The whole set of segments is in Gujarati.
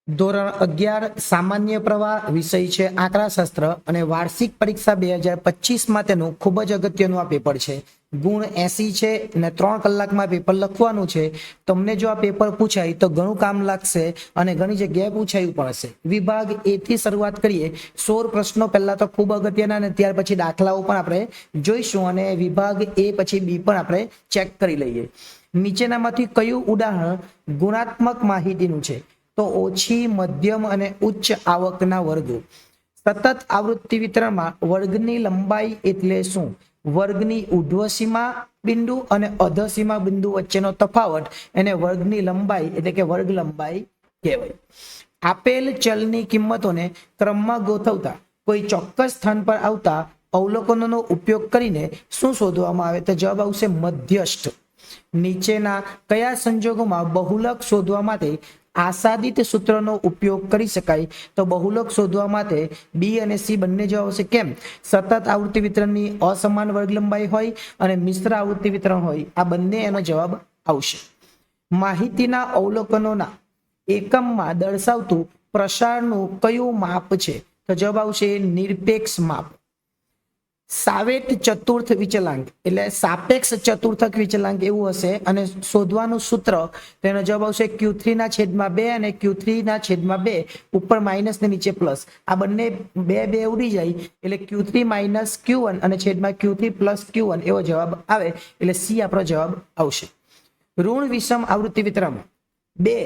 ધોરણ 11 સામાન્ય પ્રવાહ વિષય છે આંકડાશાસ્ત્ર અને વાર્ષિક પરીક્ષા 2025 તેનું ખૂબ જ અગત્યનું આ પેપર છે. ગુણ 80 છે અને 3 કલાકમાં પેપર લખવાનું છે. તમને જો આ પેપર પૂછાય તો ઘણું કામ લાગશે અને ઘણી જગ્યાએ પૂછાયું પણ હશે. વિભાગ એ થી શરૂઆત કરીએ. 16 પ્રશ્નો પહેલા તો ખૂબ અગત્યના અને ત્યાર પછી દાખલાઓ પણ આપણે જોઈશું અને વિભાગ એ પછી બી પણ આપણે ચેક કરી લઈએ. નીચેનામાંથી કયું ઉદાહરણ ગુણાત્મક માહિતીનું છે? તો ઓછી, મધ્યમ અને ઉચ્ચ આવકના વર્ગો. સતત આવૃત્તિ વિતરણમાં વર્ગની લંબાઈ એટલે શું? વર્ગની ઉર્ધ્વ સીમા બિંદુ અને અધઃ સીમા બિંદુ વચ્ચેનો તફાવત એને વર્ગની લંબાઈ એટલે કે વર્ગ લંબાઈ કહેવાય. આપેલ ચલની કિંમતોને ક્રમમાં ગોઠવતા કોઈ ચોક્કસ સ્થાન પર આવતા અવલોકનોનો ઉપયોગ કરીને શું શોધવામાં આવે? તો જવાબ આવશે મધ્યસ્થ. નીચેના કયા સંજોગોમાં બહુલક શોધવા માટે આસાદિત સૂત્રનો ઉપયોગ કરી શકાય? તો બહુલક શોધવા માટે બી અને સી બંને જવાબ આવશે. કેમ? સતત આવૃત્તિ વિતરણની અસમાન વર્ગ લંબાઈ હોય અને મિશ્ર આવૃત્તિ વિતરણ હોય, આ બંને એનો જવાબ આવશે. માહિતીના અવલોકનોના એકમમાં દર્શાવતું પ્રસારનું કયું માપ છે? તો જવાબ આવશે નિરપેક્ષ માપ. સાવેટ ચતુર્થ વિચલાંક એટલે સાપેક્ષ ચતુર્થક વિચલાંક એવું હશે અને શોધવાનું સૂત્ર તેનો જવાબ આવશે Q3/2 અને Q3/2 ઉપર માઇનસ ને નીચે પ્લસ. આ બંને બે ઉડી જાય એટલે Q3 - Q1 અને છેદમાં Q3 + Q1 એવો જવાબ આવે એટલે સી આપણો જવાબ આવશે. ઋણ વિષમ આવૃત્તિ વિતરણમાં બે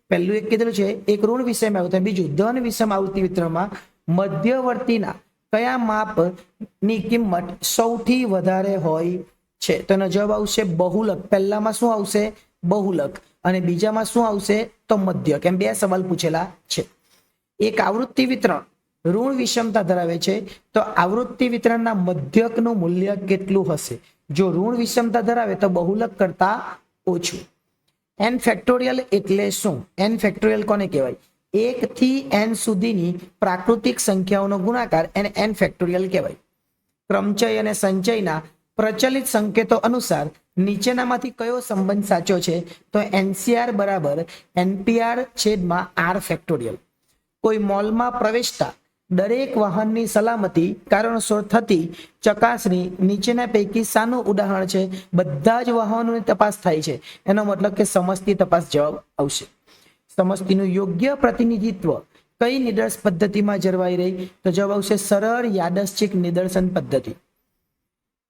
પહેલું એક કીધેલું છે, એક ઋણ વિષયમાં આવ્યું, બીજું ધન વિષમ આવૃત્તિ વિતરણમાં મધ્યવર્તીના કયા માપની કિંમત સૌથી વધારે હોય છે? તો એનો જવાબ આવશે બહુલક. પહેલામાં શું આવશે? બહુલક અને બીજામાં શું આવશે? તો મધ્યક. એમ બે સવાલ પૂછેલા છે. એક આવૃત્તિ વિતરણ ઋણ વિષમતા ધરાવે છે તો આવૃત્તિ વિતરણના મધ્યકનું મૂલ્ય કેટલું હશે? જો ઋણ વિષમતા ધરાવે તો બહુલક કરતા ઓછું. n ફેક્ટોરિયલ એટલે શું? n ફેક્ટોરિયલ કોને કહેવાય? 1 થી n સુધીની પ્રાકૃતિક સંખ્યાઓનો ગુણાકાર એને n ફેક્ટોરિયલ કહેવાય. ક્રમચય અને સંચયના પ્રચલિત સંકેતો અનુસાર નીચેનામાંથી કયો સંબંધ સાચો છે? તો NCR બરાબર NPR/R ફેક્ટોરિયલ. કોઈ મોલમાં પ્રવેશતા દરેક વાહનની સલામતી કારણોસર થતી ચકાસણી નીચેના પૈકી શાનું ઉદાહરણ છે? બધા જ વાહનોની તપાસ થાય છે, એનો મતલબ કે સમસ્તી તપાસ જવાબ આવશે. સમસ્તીનું યોગ્ય પ્રતિનિધિત્વ કઈ નિદર્શ પદ્ધતિમાં જળવાઈ રહી? તો જવાબ આવશે સરળ યાદચ્છિક નિદર્શન પદ્ધતિ.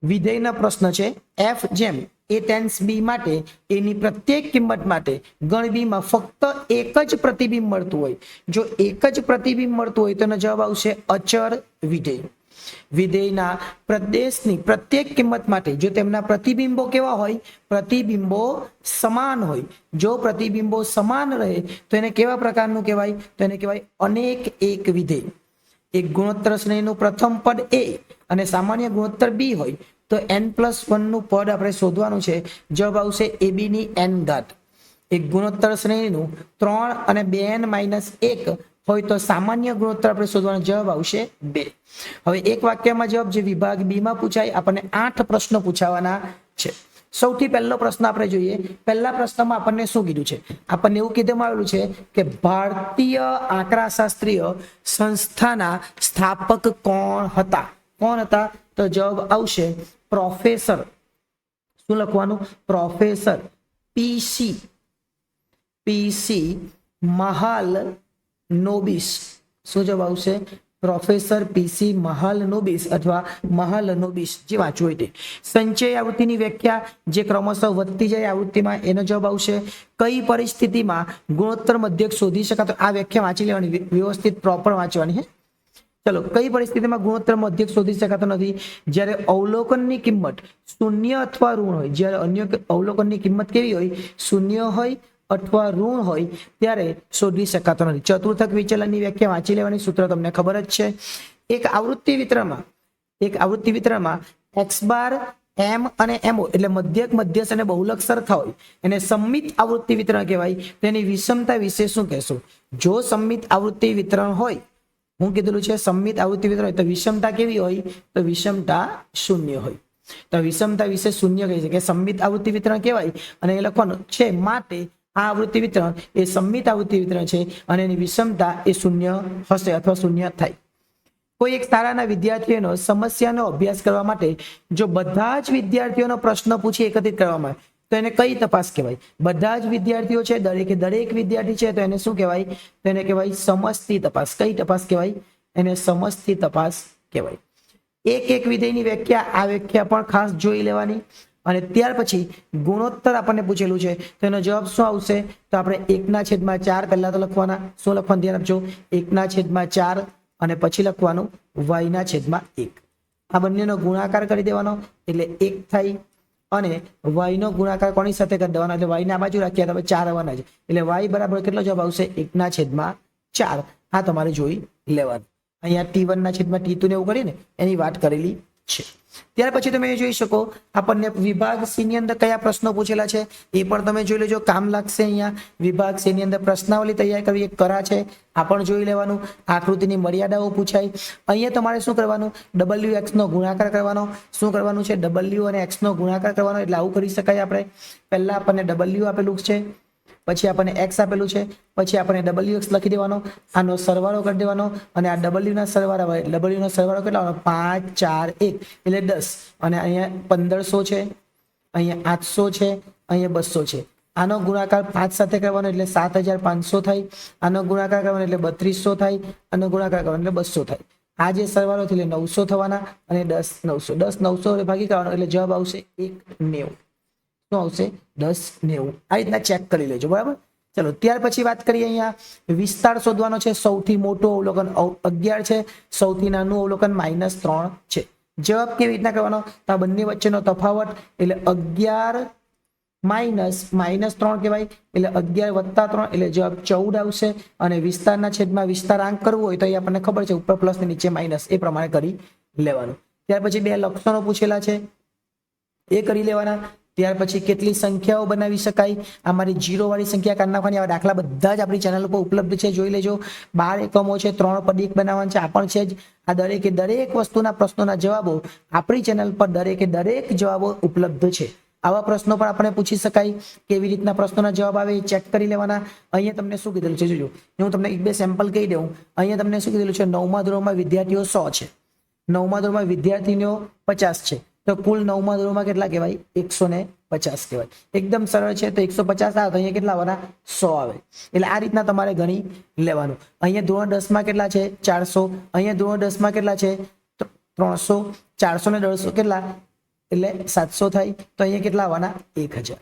વિધેયનો પ્રશ્ન છે, f જેમ a ટેન્સ b માટે એની પ્રત્યેક કિંમત માટે ગણ b માં ફક્ત એક જ પ્રતિબિંબ મળતું હોય. જો એક જ પ્રતિબિંબ મળતું હોય તો એનો જવાબ આવશે અચળ વિધેય. વિધેયના પ્રદેશની પ્રત્યેક કિંમત માટે જો તેમના પ્રતિબિંબો કેવા હોય? પ્રતિબિંબો સમાન હોય. જો પ્રતિબિંબો સમાન રહે તો એને કેવા પ્રકારનું કહેવાય? તો એને કહેવાય અનેક એક વિધેય. એક ગુણોત્તર શ્રેણીનું પ્રથમ પદ a અને સામાન્ય ગુણોત્તર b હોય તો n+1 નું પદ આપણે શોધવાનું છે. જવાબ આવશે ab ની n ઘાત. એક ગુણોત્તર શ્રેણીનું 3 અને 2n-1 હોય તો સામાન્ય ગુણોત્તર આપણે શોધવાનો જવાબ આવશે 2. હવે એક વાક્યમાં જવાબ જે વિભાગ બી માં પૂછાય, આપણને 8 પ્રશ્નો પૂછાવાના છે. સૌથી પહેલો પ્રશ્ન આપણે જોઈએ. પહેલા પ્રશ્નમાં આપણને શું કીધું છે? આપણને એવું કીધવામાં આવેલું છે કે ભારતીય આંકડાશાસ્ત્રીય સંસ્થાના સ્થાપક કોણ હતા? કોણ હતા? તો જવાબ આવશે પ્રોફેસર. શું લખવાનું? પ્રોફેસર પીસી મહાલનોબિસ. શું જવાબ આવશે? પ્રોફેસર પીસી મહાલનોબિસ અથવા મહાલનોબિસ, જે વાંચવું હોય તે. સંચય આવૃત્તિની વ્યાખ્યા જે ક્રમશઃ વધતી જાય આવૃત્તિમાં, એનો જવાબ આવશે કઈ પરિસ્થિતિમાં ગુણોત્તર મધ્યક શોધી શકાતો? આ વ્યાખ્યા વાંચી લેવાની, વ્યવસ્થિત પ્રોપર વાંચવાની હે. ચલો, કઈ પરિસ્થિતિમાં ગુણોત્તર મધ્યક શોધી શકાતો નથી? જ્યારે અવલોકનની કિંમત શૂન્ય અથવા ઋણ હોય. જ્યારે અન્ય અવલોકનની કિંમત કેવી હોય? શૂન્ય હોય અથવા ઋણ હોય ત્યારે શોધી શકાતો નથી. ચતુર્થક વિચલનની વ્યાખ્યા વાંચી લેવાની, સૂત્ર તમને ખબર જ છે. એક આવૃત્તિ વિતરણમાં x બાર m અને mo એટલે મધ્યક, મધ્યસ્થ અને બહુલક સરખા હોય એને સમમિત આવૃત્તિ વિતરણ કહેવાય. તેની વિષમતા વિશે શું કહેશો? જો સમમિત આવૃત્તિ વિતરણ હોય, હું કીધેલું છે સમમિત આવૃત્તિ વિતરણ હોય તો વિષમતા કેવી હોય? તો વિષમતા શૂન્ય હોય. તો વિષમતા વિશે શૂન્ય કહી છે કે સમમિત આવૃત્તિ વિતરણ કહેવાય અને એ લખવાનું છે. માટે આ આવૃત્તિ વિતરણ એ સંમિત આવૃત્તિ વિતરણ છે અને એની વિષમતા એ શૂન્ય હશે અથવા શૂન્ય થાય. કોઈ એક શાળાના વિદ્યાર્થીઓનો સમસ્યાનો અભ્યાસ કરવા માટે જો બધા જ વિદ્યાર્થીઓનો પ્રશ્ન પૂછી એકત્રિત કરવામાં આવે તો એને કઈ તપાસ કહેવાય? બધા જ વિદ્યાર્થીઓ છે, દરેક વિદ્યાર્થી છે, તો એને શું કહેવાય? તો એને કહેવાય સમસ્તી તપાસ. કઈ તપાસ કહેવાય? એને સમસ્તી તપાસ કહેવાય. એક વિધેયની વ્યાખ્યા, આ વ્યાખ્યા પણ ખાસ જોઈ લેવાની. અને ત્યાર પછી ગુણોત્તર આપણને પૂછેલું છે તો એનો જવાબ શું આવશે? તો આપણે 1/4 પહેલા તો લખવાના. શું લખવાનું ધ્યાન આપજો? 1/4 અને પછી લખવાનું y/1. આ બંનેનો ગુણાકાર કરી દેવાનો એટલે 1 થાય અને y નો ગુણાકાર કોની સાથે કરી દેવાનો? એટલે y ને આ બાજુ રાખ્યા તો 4 આવવાના છે એટલે y બરાબર કેટલો જવાબ આવશે? 1/4. આ તમારે જોઈ લેવાનું. અહીંયા T1/T2 ને એવું કરીને એની વાત કરેલી છે. ત્યાર પછી તમે જોઈ શકો આપણને વિભાગ સી ની અંદર કયા પ્રશ્નો પૂછેલા છે એ પણ તમે જોઈ લેજો, કામ લાગશે. અહીંયા વિભાગ સી ની અંદર પ્રશ્નાવલી તૈયાર કરવી એક કરા છે, આ પણ જોઈ લેવાનું. આકૃતિની મર્યાદાઓ પૂછાય. અહીંયા તમારે શું કરવાનું? WX નો ગુણાકાર કરવાનો. શું કરવાનું છે? W અને X નો ગુણાકાર કરવાનો. એટલે આવું કરી શકાય. આપણે પહેલા આપણને W આપેલું છે, પછી આપણને x આપેલું છે, પછી આપણને wx લખી દેવાનો, આનો સરવાળો કરી દેવાનો અને આ w નો સરવાળો કેટલા? 5 4 1 એટલે 10 અને અહીંયા 1500 છે, અહીંયા 800 છે, અહીંયા 200 છે. આનો ગુણાકાર 5 સાથે કરવાનો એટલે 7500 થાય. આનો ગુણાકાર કરવાનો એટલે 3200 થાય. આનો ગુણાકાર કરવાનો એટલે 200 થાય. આ જે સરવાળો છે એટલે 900 થવાના અને 10 900 ભાગી કરવાનો એટલે જવાબ આવશે 190. શું આવશે? 1090. આ રીતના ચેક કરી લેજો, બરાબર. ચલો ત્યાર પછી વાત કરીએ. અહીંયા વિસ્તાર શોધવાનો છે. સૌથી મોટું અવલોકન 11 છે, સૌથી નાનું અવલોકન -3 છે. જવાબ કેવી રીતના કરવાનો? તો આ બંને વચ્ચેનો તફાવત એટલે 11 -3 કહેવાય એટલે 11 + 3 એટલે જવાબ 14 આવશે. અને વિસ્તારના છેદમાં વિસ્તારાંક કરવો હોય તો એ આપણને ખબર છે ઉપર પ્લસ ને નીચે માઇનસ, એ પ્રમાણે કરી લેવાનું. ત્યાર પછી 2 લક્ષણો પૂછેલા છે એ કરી લેવાના. ત્યાર પછી કેટલી સંખ્યાઓ બનાવી શકાય? અમારી 0 વાળી સંખ્યા કાઢી નાખવાની. આવા દાખલા બધા જ આપણી ચેનલ ઉપર ઉપલબ્ધ છે, જોઈ લેજો. 12 એકમો છે, 3 પદીક બનાવવાનું છે, આ પણ છે જ. આ દરેક વસ્તુના પ્રશ્નોના જવાબો આપણી ચેનલ પર દરેક જવાબો ઉપલબ્ધ છે. આવા પ્રશ્નો પણ આપણે પૂછી શકાય. કેવી રીતના પ્રશ્નોના જવાબ આવે એ ચેક કરી લેવાના. અહીંયા તમને શું કીધેલું છે જોજો, હું તમને 1-2 સેમ્પલ કહી દઉં. અહીંયા તમને શું કીધેલું છે? 9મા ધોરણમાં વિદ્યાર્થીઓ 100 છે, 9મા ધોરણમાં વિદ્યાર્થીનીઓ 50 છે, તો કુલ 9મા ધોરણમાં કેટલા કહેવાય? 150 કહેવાય. એકદમ સરળ છે. તો 150 આવે તો અહીંયા કેટલા આવવાના? 100 આવે. એટલે આ રીતના તમારે ગણી લેવાનું. અહીંયા ધોરણ 10માં કેટલા છે? 400. અહીંયા ધોરણ 10માં કેટલા છે? 300. 400 ને 150 કેટલા? એટલે 700 થાય. તો અહીંયા કેટલા આવવાના? 1000.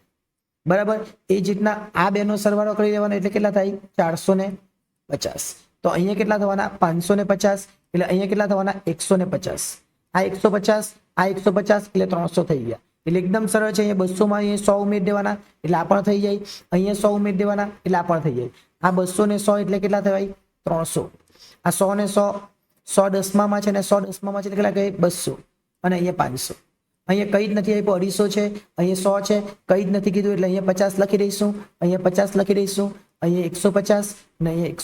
બરાબર. એ જ રીતના આ બેનો સરવાળો કરી લેવાનો એટલે કેટલા થાય? 450. તો અહીંયા કેટલા થવાના? 550. એટલે અહીંયા કેટલા થવાના? 150. આ 150, આ 150 એટલે 300 થઈ ગયા. એટલે એકદમ સરળ છે. અહીંયા 200 માં અહીંયા 100 ઉમેરી દેવાના એટલે આ પણ થઈ જાય. અહીંયા 100 ઉમેરી દેવાના એટલે આ પણ થઈ જાય. આ 200 ને 100 એટલે કેટલા થવાય? 300. આ 100 ને 100 10માં છે ને 100 10માં છે એટલે કેટલા કહે? 200. અને અહીંયા 500. અહીંયા કઈ જ નથી આપ્યું, 250 છે, અહીંયા 100 છે, કઈ જ નથી કીધું એટલે અહીંયા 50 લખી દઈશું, અહીંયા 50 લખી દઈશું, અહીંયા 150 અને અહીંયા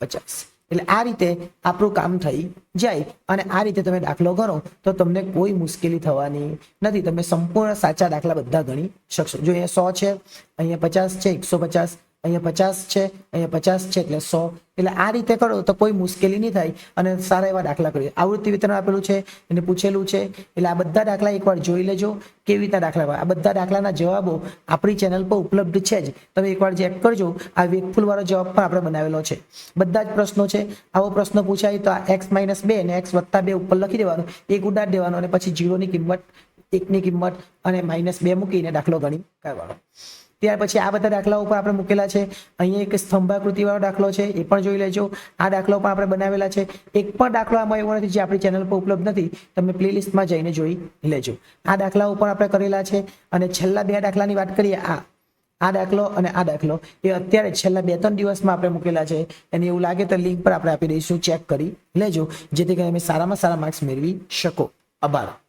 150. એટલે આ રીતે આપણું કામ થઈ જાય. અને આ રીતે તમે દાખલો ગણો તો તમને કોઈ મુશ્કેલી થવાની નથી. તમે સંપૂર્ણ સાચા દાખલા બધા ગણી શકશો. જો અહીંયા 100 છે, અહીંયા 50 છે, 150, અહીંયા 50 છે, અહીંયા 50 છે એટલે 100. એટલે આ રીતે કરો તો કોઈ મુશ્કેલી નહીં થાય અને સારા એવા દાખલા કરીએ. આવૃત્તિ વિતરણ આપેલું છે, એને પૂછેલું છે. એટલે આ બધા દાખલા એકવાર જોઈ લેજો કેવી રીતના દાખલા. આ બધા દાખલાના જવાબો આપણી ચેનલ પર ઉપલબ્ધ છે જ. તમે એકવાર ચેક કરજો. આ વેગફુલ વાળો જવાબ પણ આપણે બનાવેલો છે. બધા જ પ્રશ્નો છે. આવો પ્રશ્ન પૂછાય તો આ x - 2 અને x + 2 ઉપર લખી દેવાનું, એક ઉડાડી દેવાનો અને પછી 0 ની કિંમત, 1 ની કિંમત અને -2 મૂકીને દાખલો ગણી કરવાનો. ત્યાર પછી આ બધા દાખલાઓ પર આપણે મૂકેલા છે. અહીંયા એક સ્તંભાકૃતિ વાળો દાખલો છે, એ પણ જોઈ લેજો. આ દાખલો પણ આપણે બનાવેલા છે. એક પણ દાખલો આમાં એવો નથી જે આપણી ચેનલ પર ઉપલબ્ધ નથી, તમે પ્લેલિસ્ટમાં જઈને જોઈ લેજો. આ દાખલાઓ પણ આપણે કરેલા છે. અને છેલ્લા 2 દાખલાની વાત કરીએ, આ દાખલો અને આ દાખલો એ અત્યારે છેલ્લા 2-3 દિવસમાં આપણે મૂકેલા છે. અને એવું લાગે તો લિંક પર આપણે આપી દઈશું, ચેક કરી લેજો જેથી કરીને તમે સારામાં સારા માર્ક્સ મેળવી શકો. આભાર.